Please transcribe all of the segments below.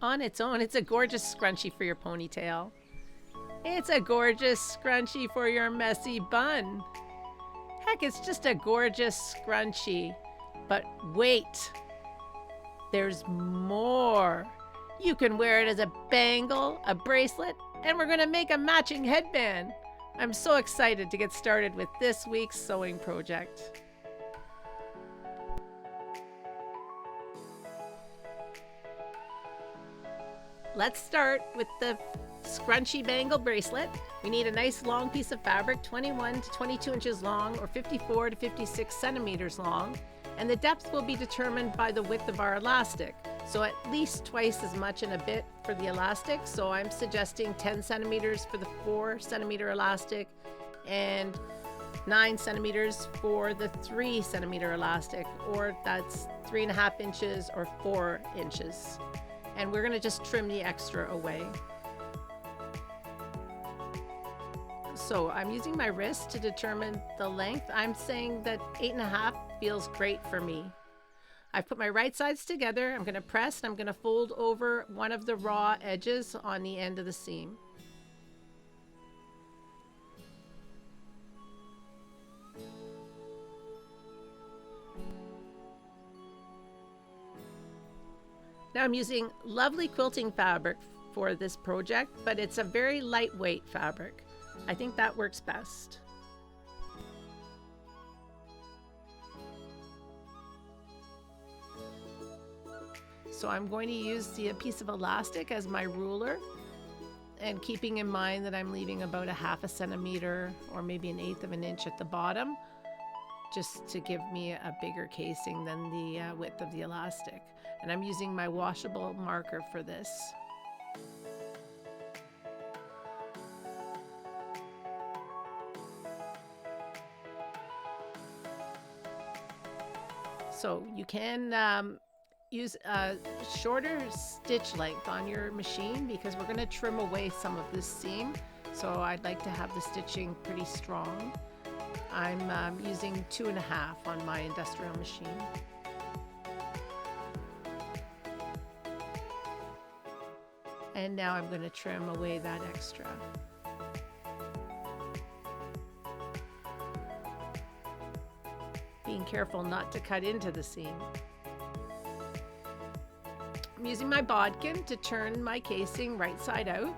On its own, it's a gorgeous scrunchie for your ponytail. It's a gorgeous scrunchie for your messy bun. Heck, it's just a gorgeous scrunchie. But wait, there's more. You can wear it as a bangle, a bracelet, and we're going to make a matching headband. I'm so excited to get started with this week's sewing project. Let's start with the scrunchy bangle bracelet. We need a nice long piece of fabric, 21 to 22 inches long or 54 to 56 centimeters long, and the depth will be determined by the width of our elastic. So at least twice as much and a bit for the elastic. So I'm suggesting 10 centimeters for the 4 centimeter elastic and 9 centimeters for the 3 centimeter elastic, or that's 3.5 inches or 4 inches. And we're going to just trim the extra away. So I'm using my wrist to determine the length. I'm saying that 8.5 feels great for me. I've put my right sides together. I'm going to press and I'm going to fold over one of the raw edges on the end of the seam. Now I'm using lovely quilting fabric for this project, but it's a very lightweight fabric. I think that works best. So I'm going to use the piece of elastic as my ruler, and keeping in mind that I'm leaving about 1/2 centimeter or maybe 1/8 of an inch at the bottom, just to give me a bigger casing than the width of the elastic. And I'm using my washable marker for this. So you can use a shorter stitch length on your machine because we're going to trim away some of this seam. So I'd like to have the stitching pretty strong. I'm using 2.5 on my industrial machine. And now I'm going to trim away that extra. Being careful not to cut into the seam. I'm using my bodkin to turn my casing right side out.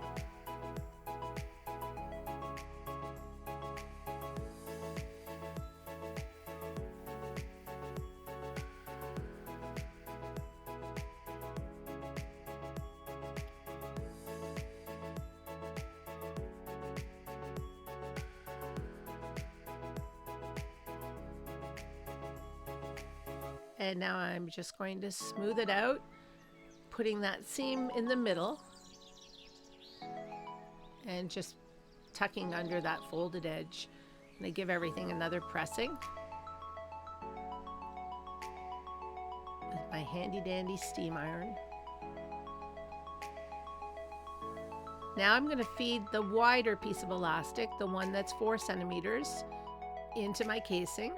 And now I'm just going to smooth it out, putting that seam in the middle and just tucking under that folded edge. And I give everything another pressing with my handy dandy steam iron. Now I'm going to feed the wider piece of elastic, the one that's 4 centimeters, into my casing.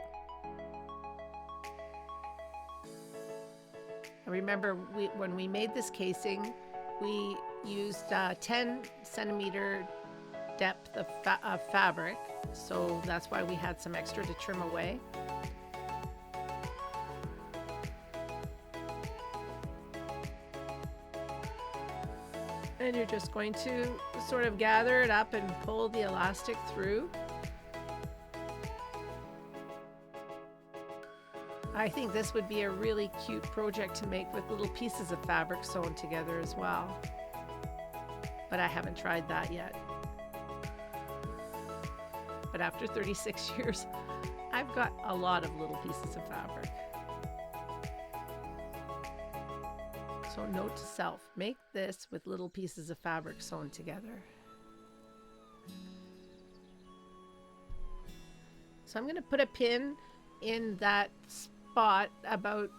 Remember, when we made this casing, we used 10 centimeter depth of fabric, so that's why we had some extra to trim away. And you're just going to sort of gather it up and pull the elastic through. I think this would be a really cute project to make with little pieces of fabric sewn together as well. But I haven't tried that yet. But after 36 years, I've got a lot of little pieces of fabric. So note to self, make this with little pieces of fabric sewn together. So I'm going to put a pin in that spot about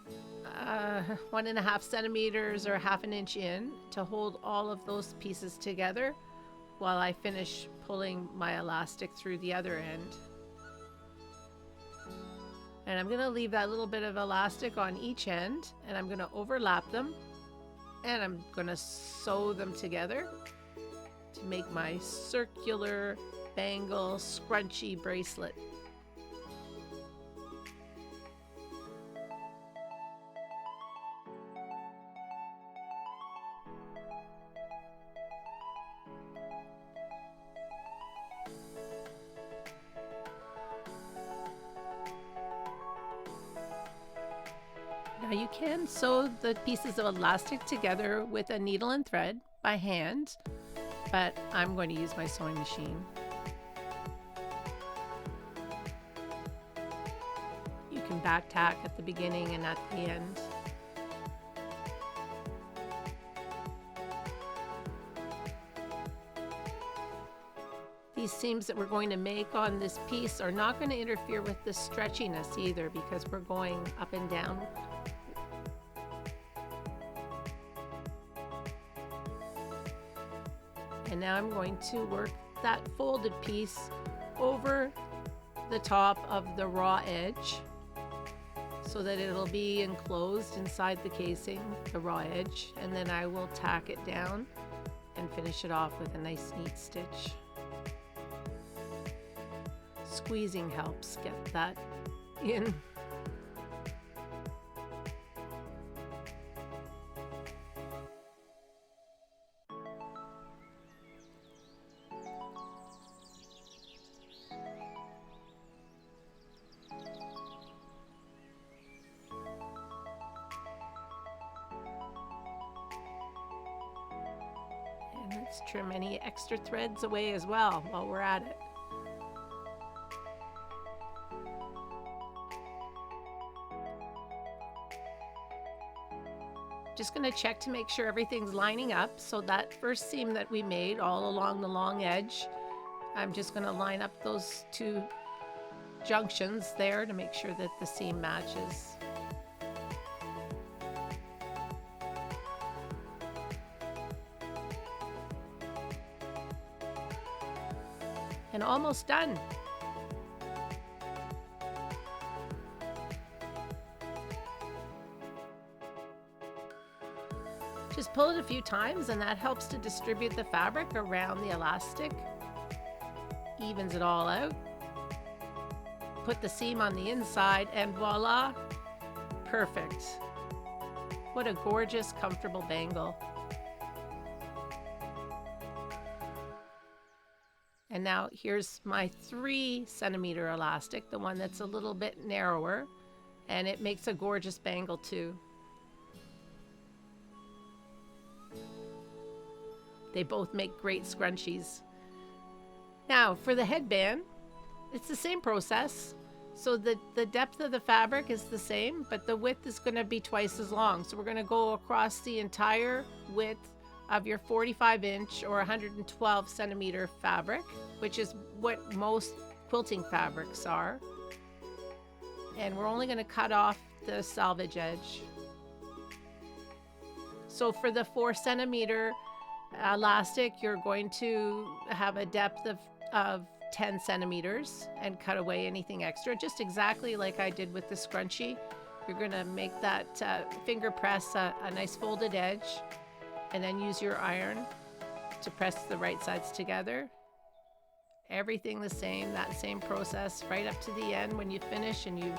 1.5 centimeters or 1/2 inch in to hold all of those pieces together while I finish pulling my elastic through the other end. And I'm going to leave that little bit of elastic on each end, and I'm going to overlap them And I'm gonna sew them together to make my circular bangle scrunchy bracelet. Now you can sew the pieces of elastic together with a needle and thread by hand, but I'm going to use my sewing machine. You can back tack at the beginning and at the end. These seams that we're going to make on this piece are not going to interfere with the stretchiness either, because we're going up and down. And now I'm going to work that folded piece over the top of the raw edge so that it'll be enclosed inside the casing, the raw edge, and then I will tack it down and finish it off with a nice neat stitch. Squeezing helps get that in. And let's trim any extra threads away as well while we're at it. Just going to check to make sure everything's lining up. So that first seam that we made all along the long edge, I'm just going to line up those two junctions there to make sure that the seam matches. And almost done. Just pull it a few times and that helps to distribute the fabric around the elastic. Evens it all out. Put the seam on the inside and voila, perfect. What a gorgeous, comfortable bangle. And now here's my 3 centimeter elastic, the one that's a little bit narrower, and it makes a gorgeous bangle too. They both make great scrunchies. Now for the headband, it's the same process. So the depth of the fabric is the same, but the width is going to be twice as long. So we're going to go across the entire width of your 45-inch or 112 centimeter fabric, which is what most quilting fabrics are. And we're only going to cut off the selvage edge. So for the 4 centimeter elastic, you're going to have a depth of 10 centimeters and cut away anything extra, just exactly like I did with the scrunchie. You're going to make that finger press a nice folded edge, and then use your iron to press the right sides together. Everything the same, that same process right up to the end when you finish, and you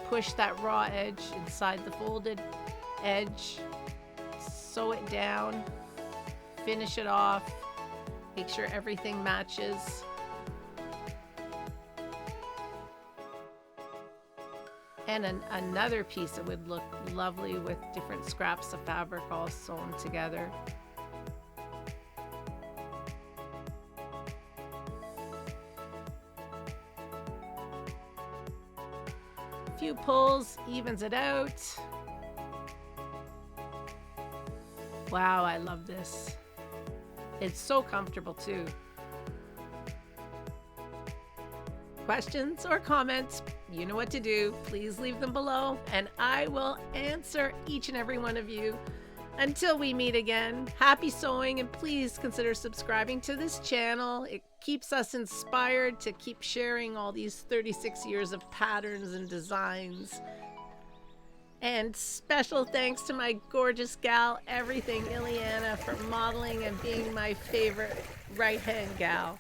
push that raw edge inside the folded edge, sew it down, finish it off, make sure everything matches. And another piece that would look lovely with different scraps of fabric all sewn together. A few pulls evens it out. Wow, I love this. It's so comfortable too. Questions or comments, you know what to do. Please leave them below and I will answer each and every one of you. Until we meet again, happy sewing, and please consider subscribing to this channel. It keeps us inspired to keep sharing all these 36 years of patterns and designs. And special thanks to my gorgeous gal, Everything Ileana, for modeling and being my favorite right hand gal.